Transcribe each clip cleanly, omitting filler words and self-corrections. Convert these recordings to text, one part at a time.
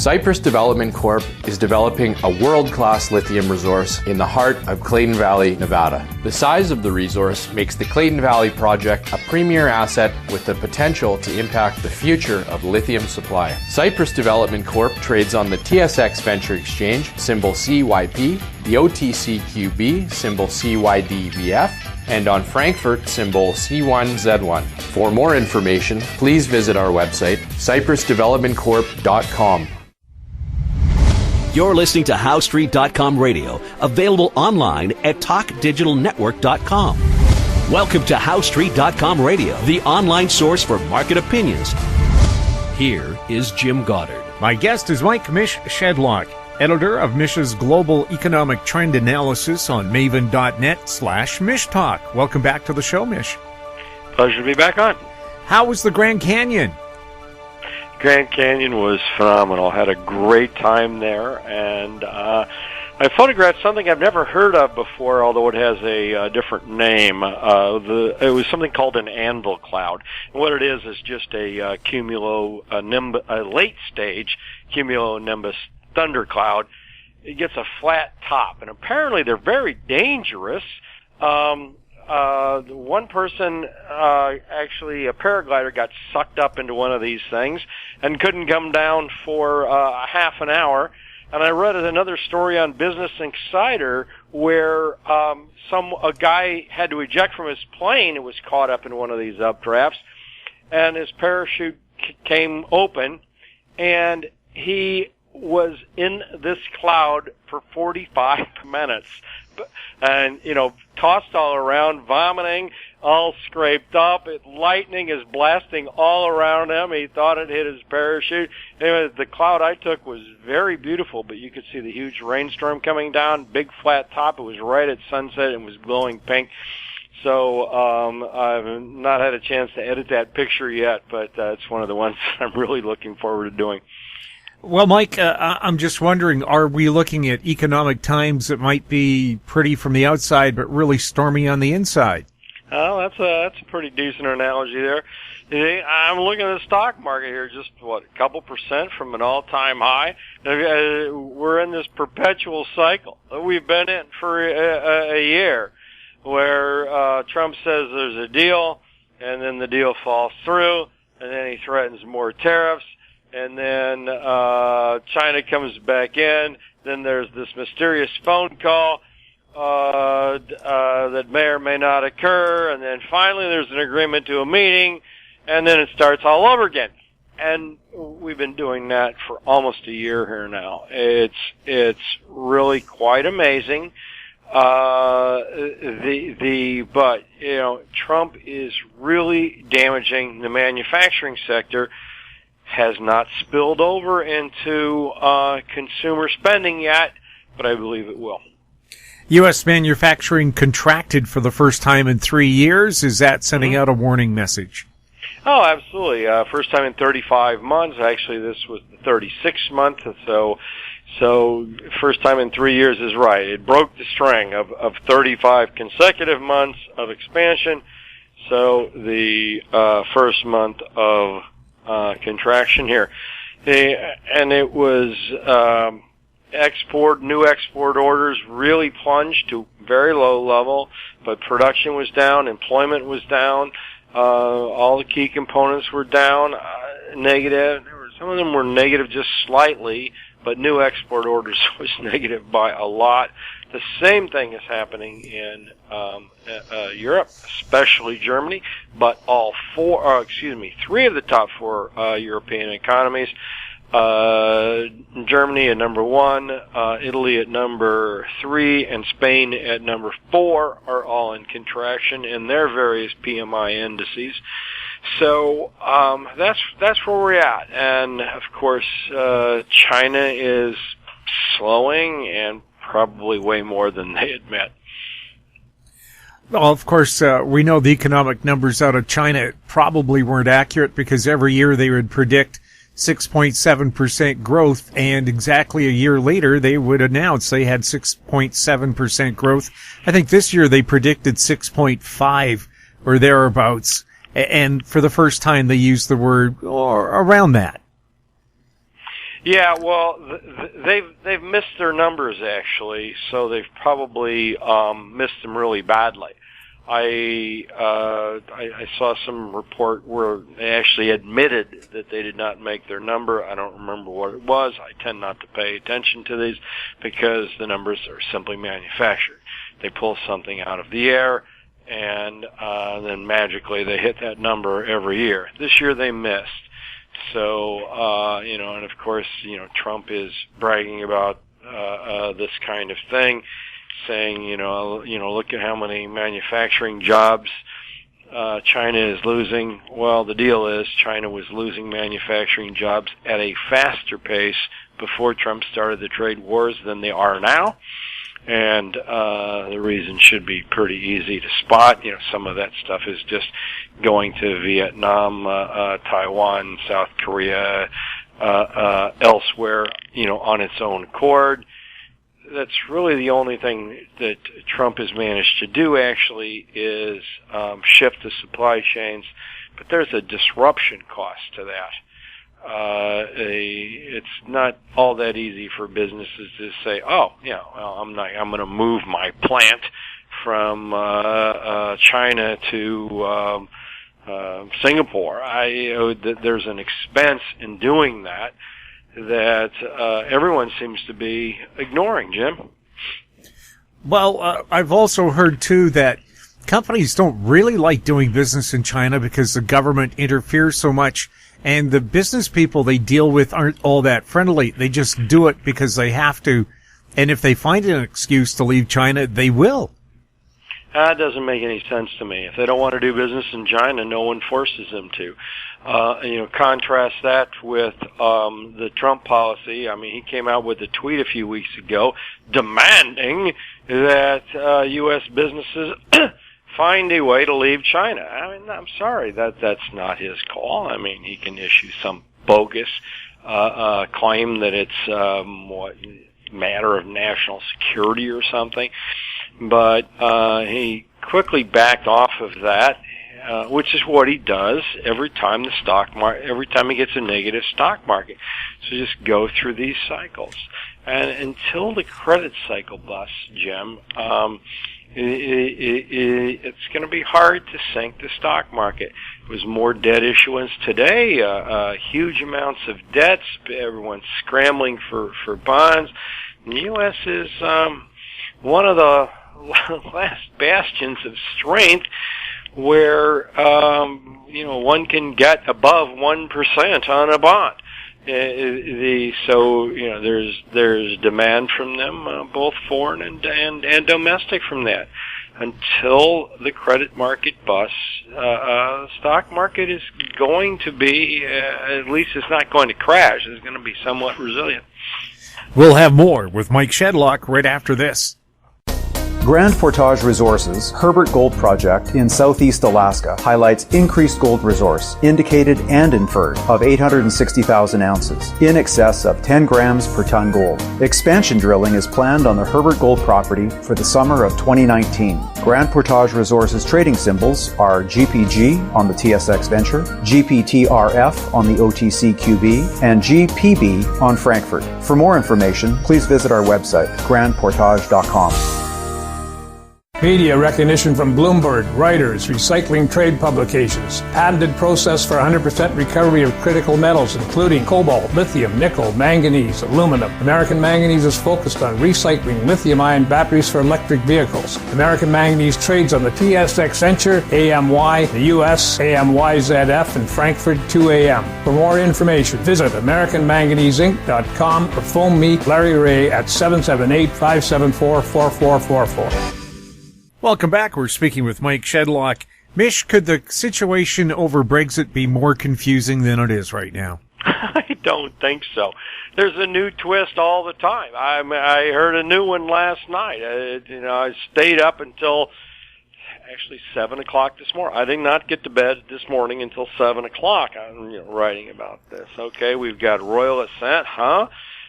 Cypress Development Corp. is developing a world-class lithium resource in the heart of Clayton Valley, Nevada. The size of the resource makes the Clayton Valley project a premier asset with the potential to impact the future of lithium supply. Cypress Development Corp. trades on the TSX Venture Exchange, symbol CYP, the OTCQB, symbol CYDVF, and on Frankfurt, symbol C1Z1. For more information, please visit our website, cypressdevelopmentcorp.com. You're listening to HowStreet.com radio, available online at TalkDigitalNetwork.com. Welcome to HowStreet.com radio, the online source for market opinions. Here is Jim Goddard. My guest is Mish Shedlock, editor of Mish's Global Economic Trend Analysis on maven.net/MishTalk. Welcome back to the show, Mish. Pleasure to be back on. How was the Grand Canyon? Grand Canyon was phenomenal. Had a great time there, and I photographed something I've never heard of before, although it has a different name. It was something called an Anvil cloud. And what it is just a late-stage cumulonimbus thundercloud. It gets a flat top, and apparently they're very dangerous. One person, actually a paraglider, got sucked up into one of these things and couldn't come down for half an hour. And I read another story on Business Insider where a guy had to eject from his plane. It was caught up in one of these updrafts, and his parachute came open, and he was in this cloud for 45 minutes. And, tossed all around, vomiting, all scraped up. Lightning is blasting all around him. He thought it hit his parachute. Anyway, the cloud I took was very beautiful, but you could see the huge rainstorm coming down, big flat top. It was right at sunset and was glowing pink. So I've not had a chance to edit that picture yet, but it's one of the ones I'm really looking forward to doing. Well, Mike, I'm just wondering, are we looking at economic times that might be pretty from the outside but really stormy on the inside? Oh, that's a pretty decent analogy there. I'm looking at the stock market here, just, a couple percent from an all-time high. We're in this perpetual cycle that we've been in for a year, where Trump says there's a deal, and then the deal falls through, and then he threatens more tariffs. And then China comes back in. Then there's this mysterious phone call that may or may not occur. And then finally there's an agreement to a meeting. And then it starts all over again. And we've been doing that for almost a year here now. It's really quite amazing. But Trump is really damaging the manufacturing sector. Has not spilled over into consumer spending yet, but I believe it will. U.S. manufacturing contracted for the first time in 3 years. Is that sending out a warning message? Oh, absolutely. First time in 35 months. Actually, this was the 36th month. So first time in 3 years is right. It broke the string of 35 consecutive months of expansion. So the first month of contraction here. And it was new export orders really plunged to very low level, but production was down, employment was down, all the key components were down, negative. Some of them were negative just slightly, but new export orders was negative by a lot. The same thing is happening in Europe, especially Germany, but three of the top four European economies, Germany at number 1, Italy at number 3, and Spain at number 4 are all in contraction in their various PMI indices. So that's where we're at, and of course China is slowing, and probably way more than they admit. Well, of course, we know the economic numbers out of China probably weren't accurate, because every year they would predict 6.7% growth, and exactly a year later they would announce they had 6.7% growth. I think this year they predicted 6.5 or thereabouts, and for the first time they used the word or around that. Yeah, well, they've missed their numbers actually, so they've probably missed them really badly. I saw some report where they actually admitted that they did not make their number. I don't remember what it was. I tend not to pay attention to these because the numbers are simply manufactured. They pull something out of the air, and then magically they hit that number every year. This year they missed. So, and of course, Trump is bragging about this kind of thing, saying, look at how many manufacturing jobs China is losing. Well, the deal is China was losing manufacturing jobs at a faster pace before Trump started the trade wars than they are now. And the reason should be pretty easy to spot. Some of that stuff is just going to Vietnam, Taiwan, South Korea, elsewhere, on its own accord. That's really the only thing that Trump has managed to do, actually, is shift the supply chains. But there's a disruption cost to that. It's not all that easy for businesses to say, I'm going to move my plant from China to Singapore. There's an expense in doing that everyone seems to be ignoring, Jim. Well, I've also heard, too, that companies don't really like doing business in China because the government interferes so much. And the business people they deal with aren't all that friendly. They just do it because they have to. And if they find an excuse to leave China, they will. That doesn't make any sense to me. If they don't want to do business in China, no one forces them to. Contrast that with the Trump policy. I mean, he came out with a tweet a few weeks ago demanding that U.S. businesses find a way to leave China. I mean, I'm sorry, that's not his call. I mean, he can issue some bogus claim that it's matter of national security or something, but he quickly backed off of that, which is what he does every time every time he gets a negative stock market. So just go through these cycles, and until the credit cycle busts, Jim. It's going to be hard to sink the stock market. It was more debt issuance today, huge amounts of debts, everyone's scrambling for bonds. And the U.S. is one of the last bastions of strength where, one can get above 1% on a bond. There's demand from them, both foreign and domestic from that. Until the credit market busts, the stock market is going to be, at least it's not going to crash, it's going to be somewhat resilient. We'll have more with Mike Shedlock right after this. Grand Portage Resources' Herbert Gold Project in southeast Alaska highlights increased gold resource, indicated and inferred, of 860,000 ounces, in excess of 10 grams per ton gold. Expansion drilling is planned on the Herbert Gold property for the summer of 2019. Grand Portage Resources trading symbols are GPG on the TSX Venture, GPTRF on the OTCQB, and GPB on Frankfurt. For more information, please visit our website, grandportage.com. Media recognition from Bloomberg, Reuters, Recycling Trade Publications. Patented process for 100% recovery of critical metals, including cobalt, lithium, nickel, manganese, aluminum. American Manganese is focused on recycling lithium-ion batteries for electric vehicles. American Manganese trades on the TSX Venture, AMY, the US, AMYZF, and Frankfurt 2AM. For more information, visit AmericanManganeseInc.com or phone me, Larry Ray, at 778-574-4444. Welcome back. We're speaking with Mike Shedlock. Mish, could the situation over Brexit be more confusing than it is right now? I don't think so. There's a new twist all the time. I heard a new one last night. I stayed up until actually 7 o'clock this morning. I did not get to bed this morning until 7 o'clock. I'm writing about this. Okay, we've got royal assent,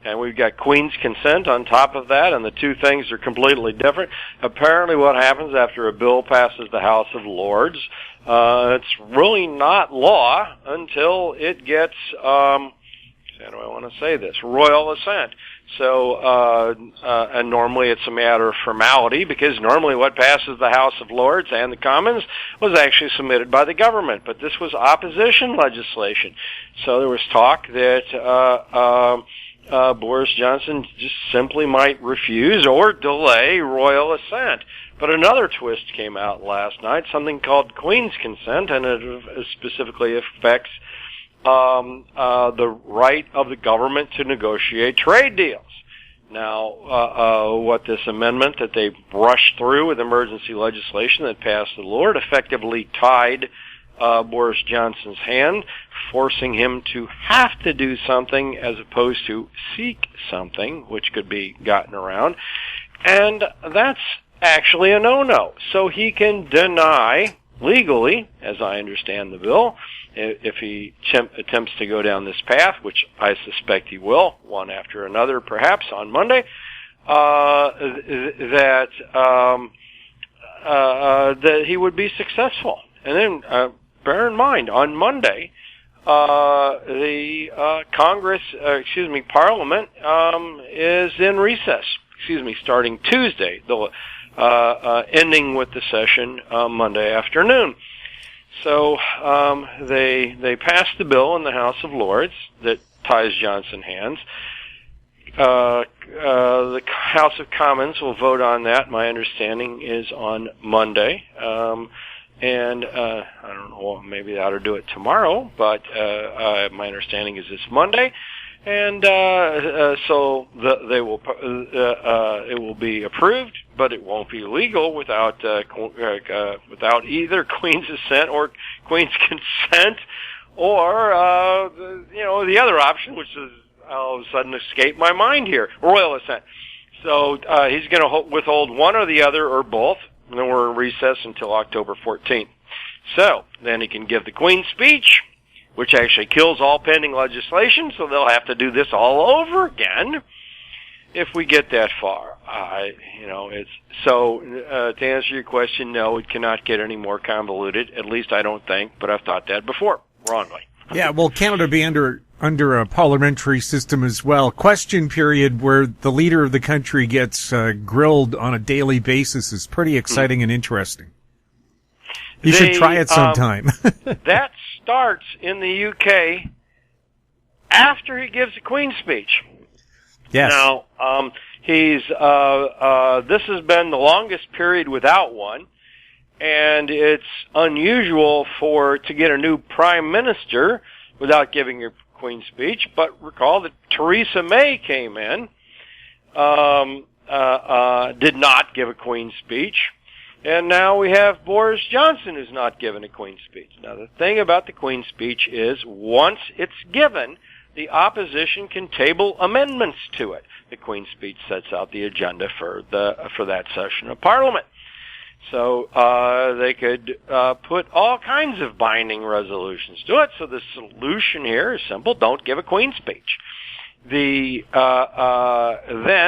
and we've got Queen's consent on top of that, and the two things are completely different. Apparently what happens after a bill passes the House of Lords, it's really not law until it gets how do I want to say this? Royal assent. So, and normally it's a matter of formality, because normally what passes the House of Lords and the Commons was actually submitted by the government. But this was opposition legislation. So there was talk that Boris Johnson just simply might refuse or delay royal assent. But another twist came out last night, something called Queen's consent, and it specifically affects the right of the government to negotiate trade deals. Now, what this amendment that they brushed through with emergency legislation that passed the Lord effectively tied Boris Johnson's hand, forcing him to have to do something as opposed to seek something, which could be gotten around. And that's actually a no-no. So he can deny legally, as I understand the bill, if he attempts to go down this path, which I suspect he will, one after another perhaps on Monday, that he would be successful. And then bear in mind, on Monday, the Parliament is in recess. Starting Tuesday, ending with the session Monday afternoon. So they passed the bill in the House of Lords that ties Johnson's hands. The House of Commons will vote on that. My understanding is on Monday. And I don't know, maybe they ought to do it tomorrow, but my understanding is this Monday. And so they will it will be approved, but it won't be legal without either Queen's assent or Queen's consent, or the other option, which is all of a sudden escaped my mind here, royal assent. So he's going to withhold one or the other or both, and then we're in recess until October 14th. So then he can give the Queen's speech, which actually kills all pending legislation, so they'll have to do this all over again if we get that far. To answer your question, no, it cannot get any more convoluted. At least I don't think, but I've thought that before, wrongly. Yeah, well, Canada be under a parliamentary system as well. Question period where the leader of the country gets grilled on a daily basis is pretty exciting and interesting. You should try it sometime. That starts in the UK after he gives the Queen's speech. Yes. Now, this has been the longest period without one, and it's unusual to get a new prime minister without giving a Queen's speech. But recall that Theresa May came in, did not give a Queen's speech. And now we have Boris Johnson who's not given a Queen's speech. Now, the thing about the Queen's speech is once it's given, the opposition can table amendments to it. The Queen's speech sets out the agenda for that session of Parliament. So they could put all kinds of binding resolutions to it. So the solution here is simple: don't give a Queen's speech. Then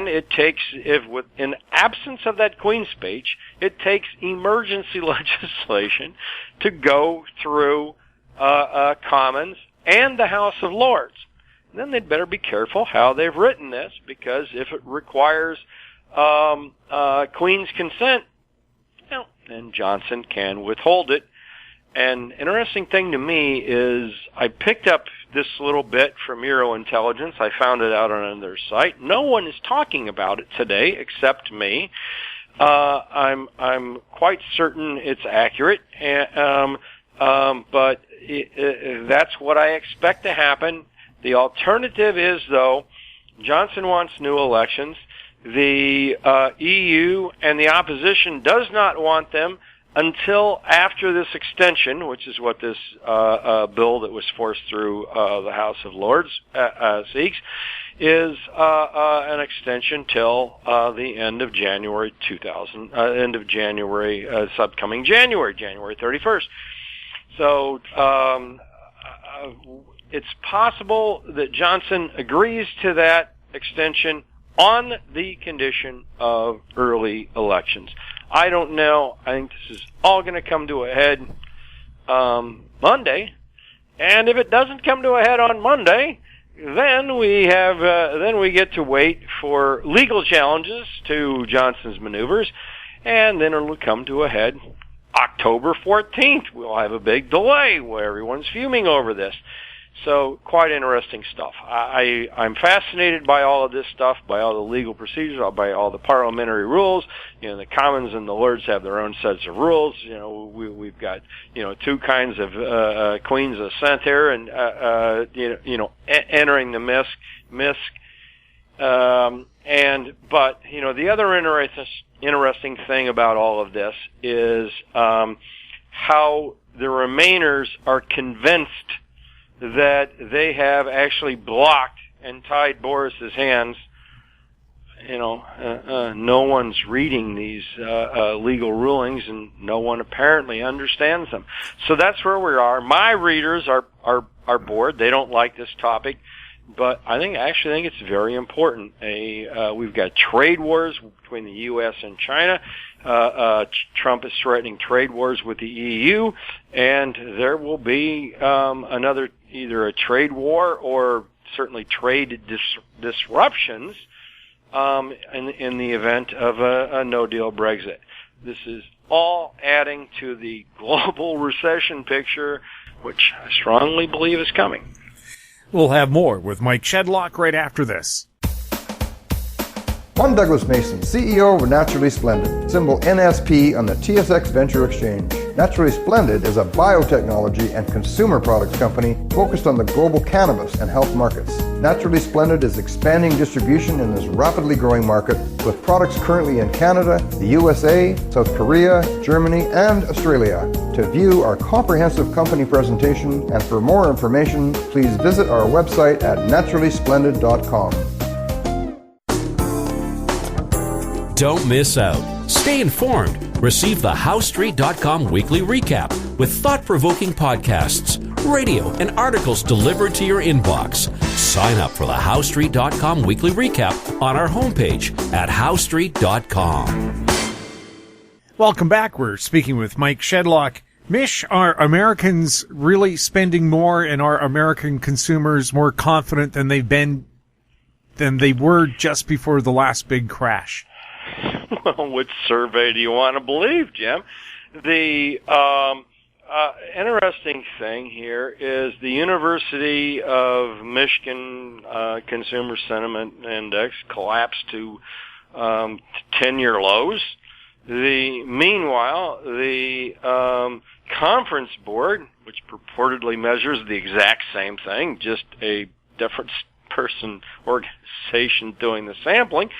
it takes, in absence of that Queen's speech, it takes emergency legislation to go through Commons and the House of Lords. And then they'd better be careful how they've written this, because if it requires Queen's consent, then Johnson can withhold it. And interesting thing to me is I picked up this little bit from Euro Intelligence. I found it out on their site. No one is talking about it today except me. I'm quite certain it's accurate, but that's what I expect to happen. The alternative is, though, Johnson wants new elections. The EU and the opposition does not want them until after this extension, which is what this bill that was forced through the House of Lords seeks, is an extension till the end of January upcoming January 31st. So it's possible that Johnson agrees to that extension on the condition of early elections. I don't know. I think this is all going to come to a head Monday. And if it doesn't come to a head on Monday, then we get to wait for legal challenges to Johnson's maneuvers, and then it'll come to a head October 14th. We'll have a big delay where everyone's fuming over this. So quite interesting stuff. I'm fascinated by all of this stuff, by all the legal procedures, by all the parliamentary rules. The Commons and the Lords have their own sets of rules. We've got two kinds of Queens of Sept here, and entering the MISC. But the other interesting thing about all of this is how the Remainers are convinced that they have actually blocked and tied Boris's hands. No one's reading these legal rulings, and no one apparently understands them. So that's where we are. My readers are bored. They don't like this topic, but I actually think it's very important. We've got trade wars between the U.S. and China. Trump is threatening trade wars with the EU, and there will be another, either a trade war or certainly trade disruptions in the event of a no-deal Brexit. This is all adding to the global recession picture, which I strongly believe is coming. We'll have more with Mike Shedlock right after this. I'm Douglas Mason, CEO of Naturally Splendid, symbol NSP on the TSX Venture Exchange. Naturally Splendid is a biotechnology and consumer products company focused on the global cannabis and health markets. Naturally Splendid is expanding distribution in this rapidly growing market with products currently in Canada, the USA, South Korea, Germany, and Australia. To view our comprehensive company presentation and for more information, please visit our website at naturallysplendid.com. Don't miss out. Stay informed. Receive the HowStreet.com weekly recap with thought-provoking podcasts, radio, and articles delivered to your inbox. Sign up for the HowStreet.com weekly recap on our homepage at HowStreet.com. Welcome back. We're speaking with Mike Shedlock. Mish, are Americans really spending more, and are American consumers more confident than they were just before the last big crash? Well, which survey do you want to believe, Jim? The interesting thing here is the University of Michigan Consumer Sentiment Index collapsed to 10-year lows. Meanwhile, the Conference Board, which purportedly measures the exact same thing, just a different person organization doing the sampling,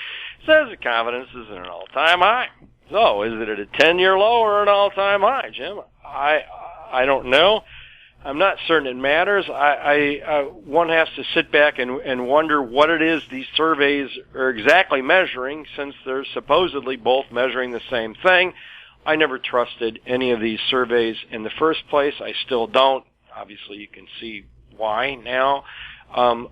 says the confidence is at an all-time high. So, is it at a 10-year low or an all-time high, Jim? I don't know. I'm not certain it matters. One has to sit back and wonder what it is these surveys are exactly measuring, since they're supposedly both measuring the same thing. I never trusted any of these surveys in the first place. I still don't. Obviously, you can see why now. A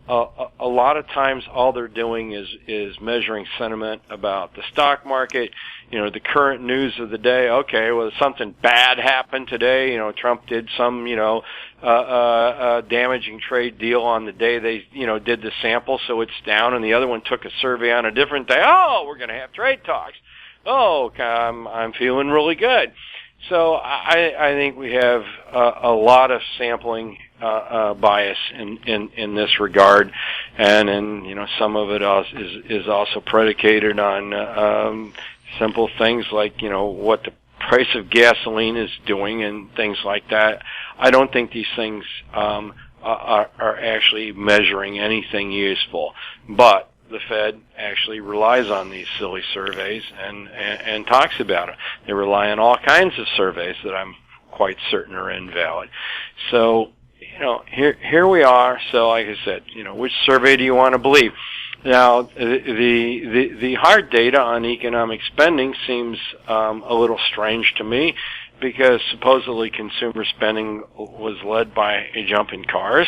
lot of times all they're doing is measuring sentiment about the stock market, the current news of the day. Okay, well, something bad happened today. Trump did some, damaging trade deal on the day they, did the sample, so it's down, and the other one took a survey on a different day. Oh, we're going to have trade talks. Oh, I'm feeling really good. So I think we have a lot of sampling bias in this regard, and some of it is also predicated on simple things like what the price of gasoline is doing and things like that. I don't think these things are actually measuring anything useful, but the Fed actually relies on these silly surveys and talks about it. They rely on all kinds of surveys that I'm quite certain are invalid. So, here we are. So, like I said, which survey do you want to believe? Now, the hard data on economic spending seems a little strange to me, because supposedly consumer spending was led by a jump in cars.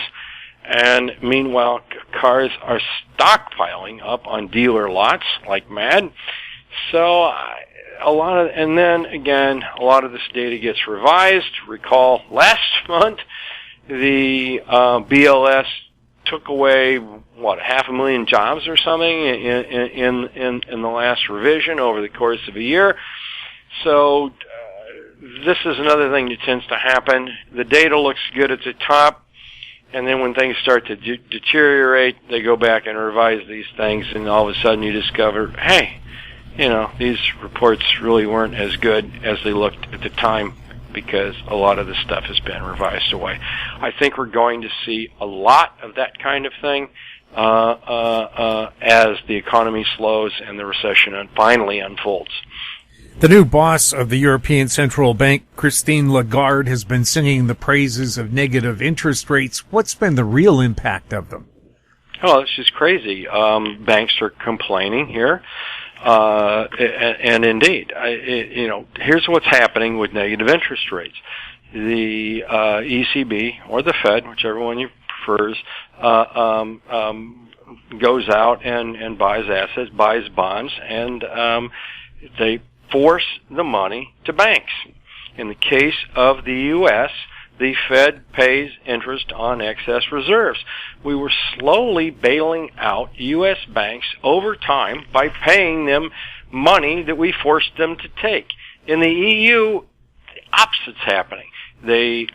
And meanwhile, cars are stockpiling up on dealer lots like mad. So a lot of this data gets revised. Recall last month, the BLS took away, 500,000 jobs or something in the last revision over the course of a year. So this is another thing that tends to happen. The data looks good at the top, and then when things start to deteriorate, they go back and revise these things, and all of a sudden you discover, hey, these reports really weren't as good as they looked at the time, because a lot of the stuff has been revised away. I think we're going to see a lot of that kind of thing as the economy slows and the recession finally unfolds. The new boss of the European Central Bank, Christine Lagarde, has been singing the praises of negative interest rates. What's been the real impact of them? Oh, it's just crazy. Banks are complaining here. And indeed, here's what's happening with negative interest rates. The ECB, or the Fed, whichever one you prefers, goes out and buys assets, buys bonds, and they force the money to banks. In the case of the U.S., the Fed pays interest on excess reserves. We were slowly bailing out U.S. banks over time by paying them money that we forced them to take. In the EU, the opposite's happening. They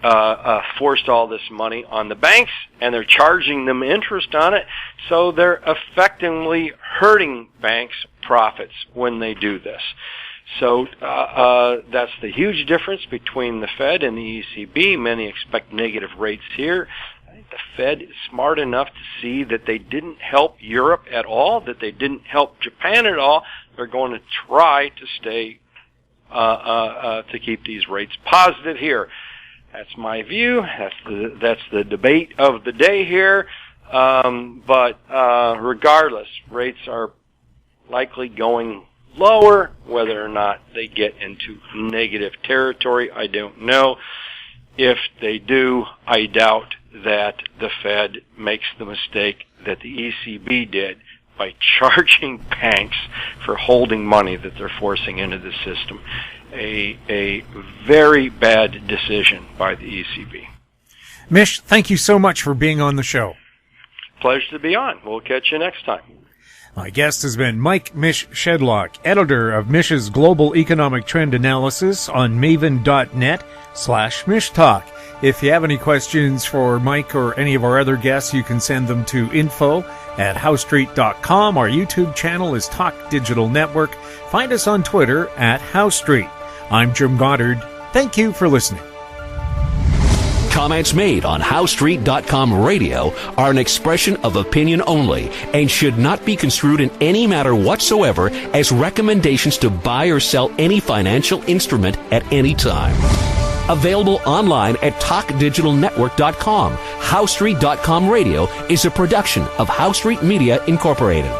forced all this money on the banks, and they're charging them interest on it, so they're effectively hurting banks' profits when they do this. So that's the huge difference between the Fed and the ECB. Many expect negative rates here. I think the Fed is smart enough to see that they didn't help Europe at all, that they didn't help Japan at all. They're going to try to stay to keep these rates positive here. That's my view. That's the debate of the day here. But regardless, rates are likely going lower. Whether or not they get into negative territory, I don't know. If they do, I doubt that the Fed makes the mistake that the ECB did by charging banks for holding money that they're forcing into the system. A very bad decision by the ECB. Mish, thank you so much for being on the show. Pleasure to be on. We'll catch you next time. My guest has been Mish Shedlock, editor of Mish's Global Economic Trend Analysis on maven.net/MishTalk. If you have any questions for Mike or any of our other guests, you can send them to info@howstreet.com. Our YouTube channel is Talk Digital Network. Find us on Twitter @HowStreet. I'm Jim Goddard. Thank you for listening. Comments made on HowStreet.com radio are an expression of opinion only and should not be construed in any matter whatsoever as recommendations to buy or sell any financial instrument at any time. Available online at TalkDigitalNetwork.com. HowStreet.com radio is a production of HowStreet Media Incorporated.